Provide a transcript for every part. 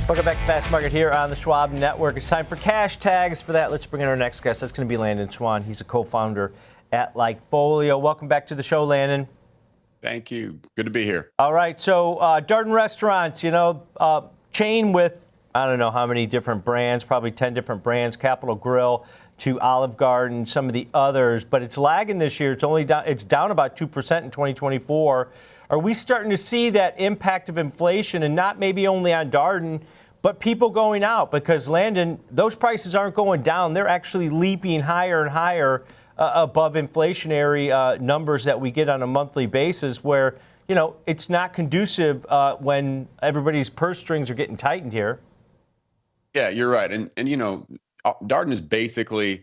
Welcome back to Fast Market here on the Schwab Network. It's time for cash tags. For that, let's bring in our next guest. That's going to be Landon Swan. He's a co-founder at Likefolio. Welcome back to the show, Landon. Thank you. Good to be here. All right. So Darden Restaurants, chain with, I don't know how many different brands, probably 10 different brands, Capital Grille to Olive Garden, some of the others. But it's lagging this year. It's down about 2% in 2024. Are we starting to see that impact of inflation, and not maybe only on Darden, but people going out? Because, Landon, those prices aren't going down. They're actually leaping higher and higher above inflationary numbers that we get on a monthly basis, where, it's not conducive when everybody's purse strings are getting tightened here. Yeah, you're right. And Darden is basically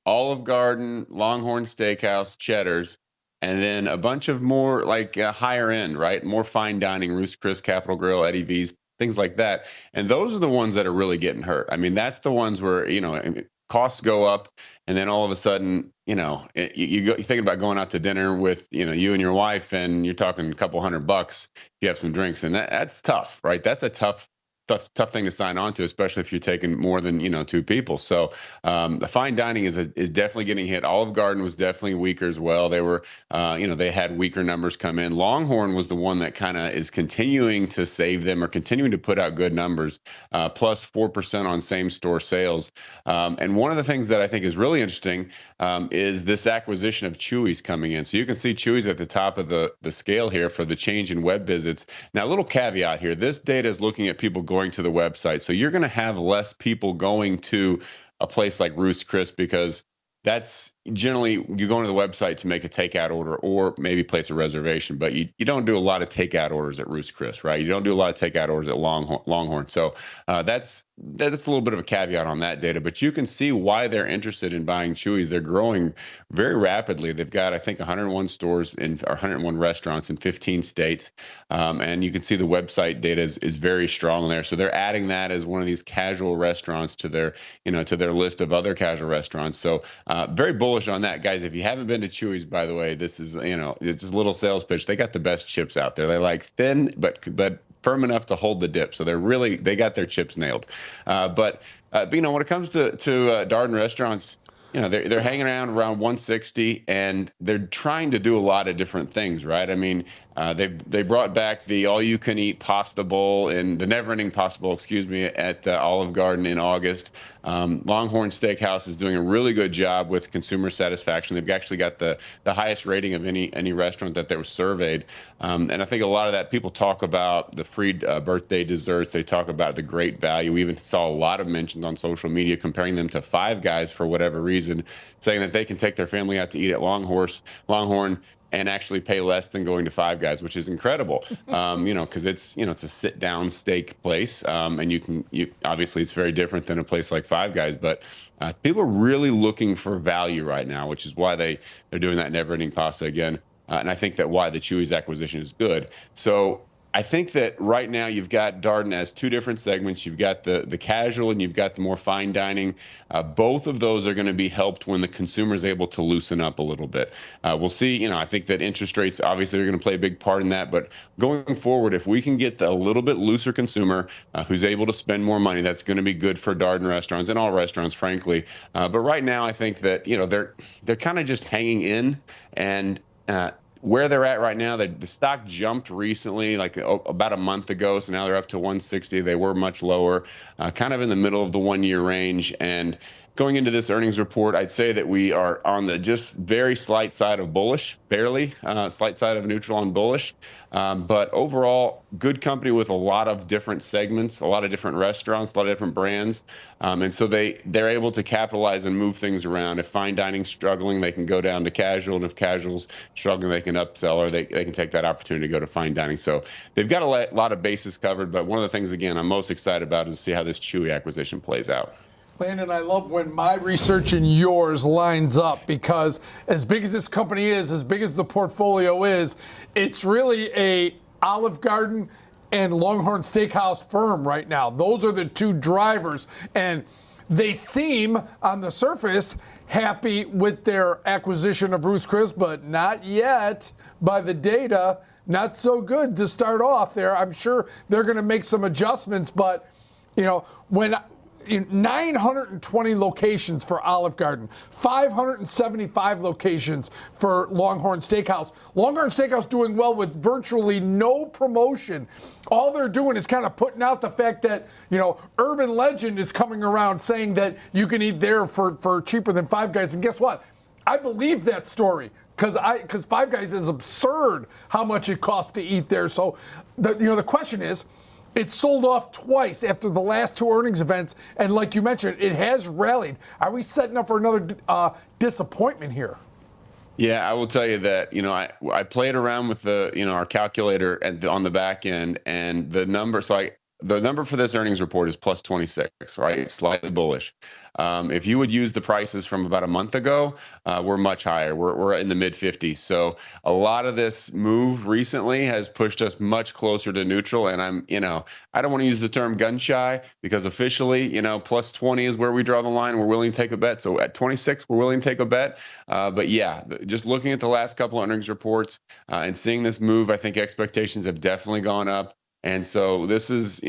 Olive Garden, Longhorn Steakhouse, Cheddar's, and then a bunch of more like higher end, right? More fine dining, Ruth's Chris, Capital Grille, Eddie V's, things like that. And those are the ones that are really getting hurt. I mean, that's the ones where, costs go up, and then all of a sudden, you're thinking about going out to dinner with, you and your wife, and you're talking a couple $100. You have some drinks, and that's tough, right? That's a tough thing to sign on to, especially if you're taking more than, two people. So the fine dining is definitely getting hit. Olive Garden was definitely weaker as well. They were, they had weaker numbers come in. Longhorn was the one that kind of is continuing to save them, or continuing to put out good numbers, plus 4% on same store sales. And one of the things that I think is really interesting is this acquisition of Chuy's coming in. So you can see Chuy's at the top of the scale here for the change in web visits. Now, a little caveat here. This data is looking at people going to the website. So you're going to have less people going to a place like Ruth's Chris, because that's generally you go to the website to make a takeout order or maybe place a reservation, but you don't do a lot of takeout orders at Ruth's Chris, right? You don't do a lot of takeout orders at Longhorn. So that's a little bit of a caveat on that data, but you can see why they're interested in buying Chuy's. They're growing very rapidly. They've got, I think, 101 stores or 101 restaurants in 15 states. And you can see the website data is very strong there. So they're adding that as one of these casual restaurants to their list of other casual restaurants. So very bullish on that, guys. If you haven't been to Chuy's, by the way, this is, it's just a little sales pitch. They got the best chips out there. They're like thin, but firm enough to hold the dip. So they got their chips nailed. But when it comes to Darden Restaurants, they're hanging around 160, and they're trying to do a lot of different things, right? I mean, they brought back the all-you-can-eat pasta bowl, and the never-ending pasta bowl, at Olive Garden in August. Longhorn Steakhouse is doing a really good job with consumer satisfaction. They've actually got the highest rating of any restaurant that they were surveyed. And I think a lot of that, people talk about the free birthday desserts. They talk about the great value. We even saw a lot of mentions on social media comparing them to Five Guys for whatever reason, saying that they can take their family out to eat at Longhorn and actually pay less than going to Five Guys, which is incredible, because it's a sit-down steak place, and you obviously it's very different than a place like Five Guys, but people are really looking for value right now, which is why they're doing that never-ending pasta again, and I think that why the Chuy's acquisition is good. So I think that right now you've got Darden as two different segments. You've got the casual and you've got the more fine dining. Both of those are going to be helped when the consumer is able to loosen up a little bit. We'll see. I think that interest rates obviously are going to play a big part in that. But going forward, if we can get a little bit looser consumer who's able to spend more money, that's going to be good for Darden Restaurants and all restaurants, frankly. But right now, I think that they're kind of just hanging in, and where they're at right now, the stock jumped recently, like about a month ago, so now they're up to 160. They were much lower, kind of in the middle of the 1 year range. And going into this earnings report, I'd say that we are on the just very slight side of bullish, barely slight side of neutral on bullish. But overall, good company with a lot of different segments, a lot of different restaurants, a lot of different brands. And so they're able to capitalize and move things around. If fine dining's struggling, they can go down to casual. And if casual's struggling, they can upsell, or they can take that opportunity to go to fine dining. So they've got a lot of bases covered. But one of the things, again, I'm most excited about is to see how this Chuy acquisition plays out. Landon, I love when my research and yours lines up, because as big as this company is, as big as the portfolio is, it's really a Olive Garden and Longhorn Steakhouse firm right now. Those are the two drivers, and they seem on the surface happy with their acquisition of Ruth's Chris, but not yet by the data. Not so good to start off there. I'm sure they're going to make some adjustments, but When 920 locations for Olive Garden, 575 locations for Longhorn Steakhouse. Longhorn Steakhouse doing well with virtually no promotion. All they're doing is kind of putting out the fact that, urban legend is coming around saying that you can eat there for cheaper than Five Guys. And guess what? I believe that story because Five Guys is absurd how much it costs to eat there. So the question is, it sold off twice after the last two earnings events, and like you mentioned, it has rallied. Are we setting up for another disappointment here? Yeah, I will tell you that, I played around with the, our calculator on the back end, and the number, the number for this earnings report is plus 26, right? It's slightly bullish. If you would use the prices from about a month ago, we're much higher. We're in the mid 50s. So a lot of this move recently has pushed us much closer to neutral. And I don't want to use the term gun shy because officially, plus 20 is where we draw the line. We're willing to take a bet. So at 26, we're willing to take a bet. But yeah, just looking at the last couple of earnings reports and seeing this move, I think expectations have definitely gone up. And so this is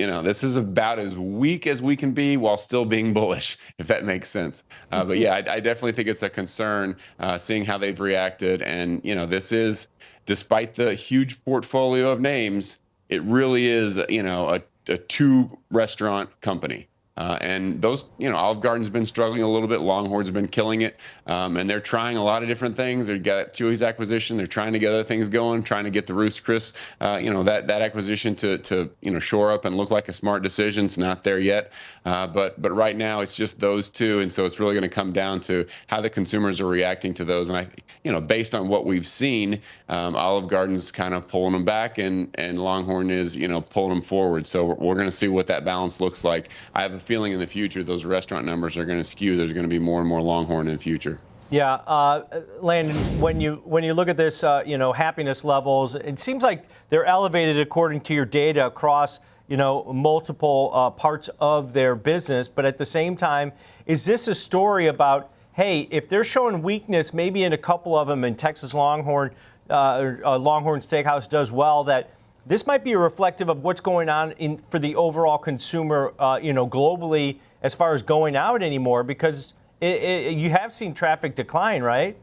about as weak as we can be while still being bullish, if that makes sense. But yeah, I definitely think it's a concern seeing how they've reacted. And, this is, despite the huge portfolio of names, it really is, a 2-restaurant company. And those, Olive Garden's been struggling a little bit. Longhorn's been killing it. And they're trying a lot of different things. They've got Chuy's acquisition. They're trying to get other things going, trying to get the Roost Chris, that acquisition to shore up and look like a smart decision. It's not there yet. But right now it's just those two. And so it's really going to come down to how the consumers are reacting to those. And based on what we've seen, Olive Garden's kind of pulling them back and Longhorn is, pulling them forward. So we're going to see what that balance looks like. I have a feeling in the future those restaurant numbers are going to skew. There's going to be more and more Longhorn in the future. Yeah, Landon, when you look at this, happiness levels, it seems like they're elevated according to your data across, multiple parts of their business. But at the same time, is this a story about, hey, if they're showing weakness, maybe in a couple of them, and Texas Longhorn, Longhorn Steakhouse does well, that this might be reflective of what's going on for the overall consumer, globally, as far as going out anymore, because you have seen traffic decline, right?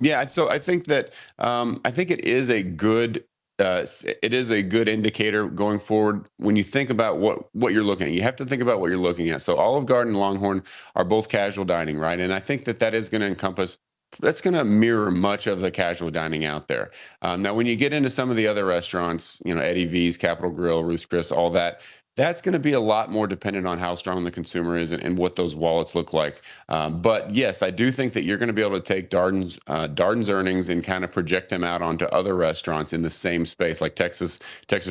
Yeah, so I think that it is a good indicator going forward when you think about what you're looking at. You have to think about what you're looking at. So Olive Garden and Longhorn are both casual dining, right? And I think that is going to encompass. That's going to mirror much of the casual dining out there. Now, when you get into some of the other restaurants, Eddie V's, Capitol Grill, Roost Chris, all that, that's going to be a lot more dependent on how strong the consumer is and what those wallets look like. But yes, I do think that you're going to be able to take Darden's earnings and kind of project them out onto other restaurants in the same space, like Texas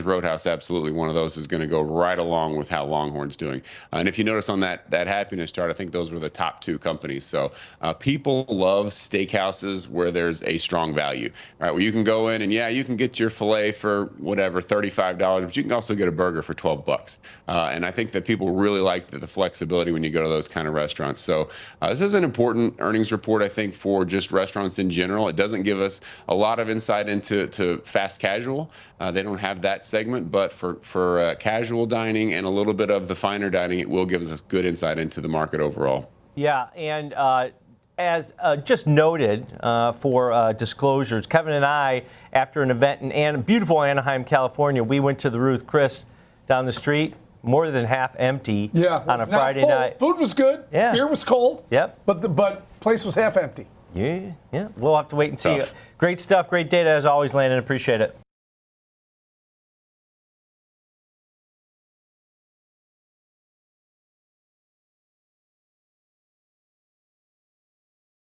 Roadhouse. Absolutely, one of those is going to go right along with how Longhorn's doing. And if you notice on that happiness chart, I think those were the top 2 companies. So people love steakhouses where there's a strong value, right? Where you can go in and you can get your filet for whatever $35, but you can also get a burger for $12. And I think that people really like the flexibility when you go to those kind of restaurants. So this is an important earnings report, I think, for just restaurants in general. It doesn't give us a lot of insight into fast casual. They don't have that segment, but for casual dining and a little bit of the finer dining, it will give us a good insight into the market overall. Yeah, and as just noted for disclosures, Kevin and I, after an event in beautiful Anaheim, California, we went to the Ruth Chris down the street, more than half empty on a Friday night. Food was good. Yeah. Beer was cold. Yep. But the place was half empty. Yeah. We'll have to wait and see. Great stuff, great data as always, Landon. Appreciate it.